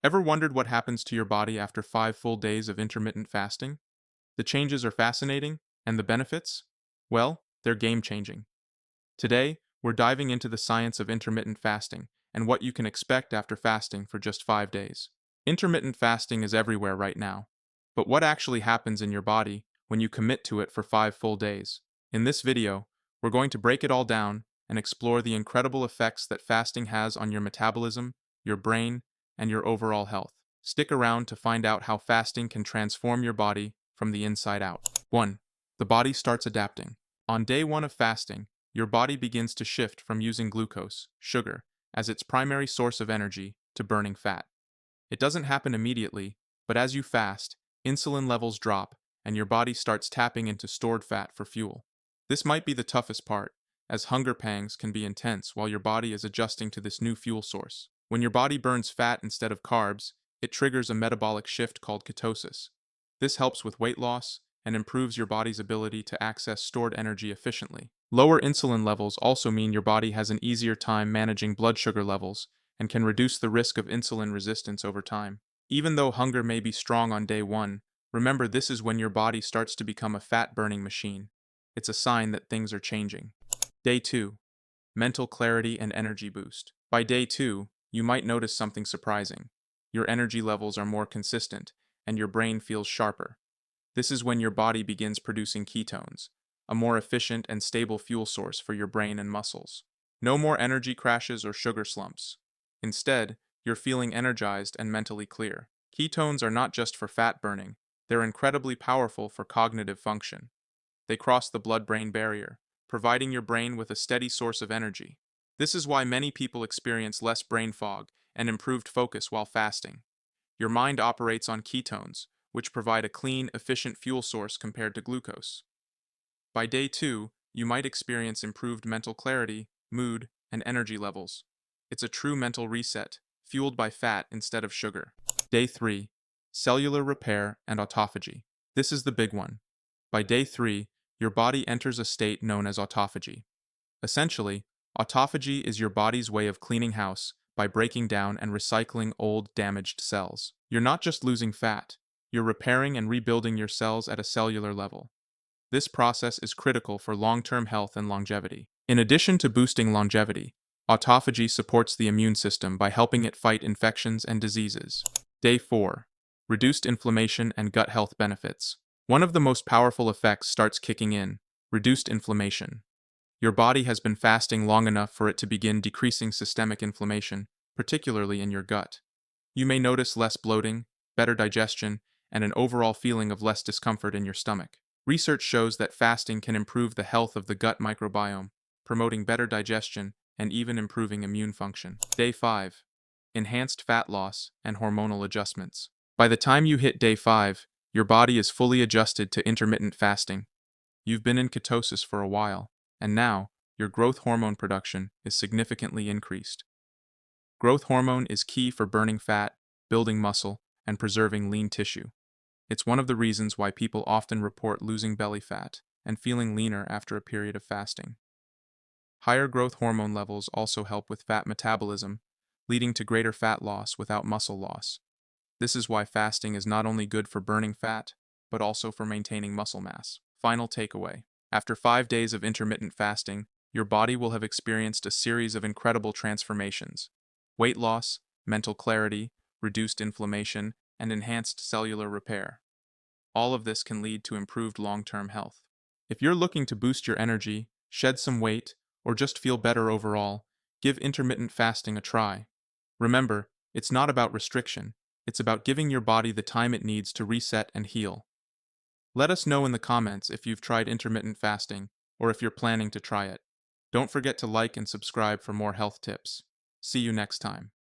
Ever wondered what happens to your body after 5 full days of intermittent fasting? The changes are fascinating, and the benefits? Well, they're game-changing. Today, we're diving into the science of intermittent fasting and what you can expect after fasting for just 5 days. Intermittent fasting is everywhere right now. But what actually happens in your body when you commit to it for 5 full days? In this video, we're going to break it all down and explore the incredible effects that fasting has on your metabolism, your brain, and your overall health. Stick around to find out how fasting can transform your body from the inside out. 1. The body starts adapting. On day 1 of fasting, your body begins to shift from using glucose, sugar, as its primary source of energy to burning fat. It doesn't happen immediately, but as you fast, insulin levels drop and your body starts tapping into stored fat for fuel. This might be the toughest part, as hunger pangs can be intense while your body is adjusting to this new fuel source. When your body burns fat instead of carbs, it triggers a metabolic shift called ketosis. This helps with weight loss and improves your body's ability to access stored energy efficiently. Lower insulin levels also mean your body has an easier time managing blood sugar levels and can reduce the risk of insulin resistance over time. Even though hunger may be strong on day 1, remember this is when your body starts to become a fat-burning machine. It's a sign that things are changing. Day 2. Mental clarity and energy boost. By day 2, you might notice something surprising. Your energy levels are more consistent, and your brain feels sharper. This is when your body begins producing ketones, a more efficient and stable fuel source for your brain and muscles. No more energy crashes or sugar slumps. Instead, you're feeling energized and mentally clear. Ketones are not just for fat burning, they're incredibly powerful for cognitive function. They cross the blood-brain barrier, providing your brain with a steady source of energy. This is why many people experience less brain fog and improved focus while fasting. Your mind operates on ketones, which provide a clean, efficient fuel source compared to glucose. By day 2, you might experience improved mental clarity, mood, and energy levels. It's a true mental reset, fueled by fat instead of sugar. Day 3. Cellular repair and autophagy. This is the big one. By day 3, your body enters a state known as autophagy. Essentially, autophagy is your body's way of cleaning house by breaking down and recycling old, damaged cells. You're not just losing fat, you're repairing and rebuilding your cells at a cellular level. This process is critical for long-term health and longevity. In addition to boosting longevity, autophagy supports the immune system by helping it fight infections and diseases. Day 4. Reduced inflammation and gut health benefits. One of the most powerful effects starts kicking in: reduced inflammation. Your body has been fasting long enough for it to begin decreasing systemic inflammation, particularly in your gut. You may notice less bloating, better digestion, and an overall feeling of less discomfort in your stomach. Research shows that fasting can improve the health of the gut microbiome, promoting better digestion and even improving immune function. Day 5. Enhanced fat loss and hormonal adjustments. By the time you hit day 5, your body is fully adjusted to intermittent fasting. You've been in ketosis for a while, and now, your growth hormone production is significantly increased. Growth hormone is key for burning fat, building muscle, and preserving lean tissue. It's one of the reasons why people often report losing belly fat and feeling leaner after a period of fasting. Higher growth hormone levels also help with fat metabolism, leading to greater fat loss without muscle loss. This is why fasting is not only good for burning fat, but also for maintaining muscle mass. Final takeaway. After 5 days of intermittent fasting, your body will have experienced a series of incredible transformations: weight loss, mental clarity, reduced inflammation, and enhanced cellular repair. All of this can lead to improved long-term health. If you're looking to boost your energy, shed some weight, or just feel better overall, give intermittent fasting a try. Remember, it's not about restriction, it's about giving your body the time it needs to reset and heal. Let us know in the comments if you've tried intermittent fasting, or if you're planning to try it. Don't forget to like and subscribe for more health tips. See you next time.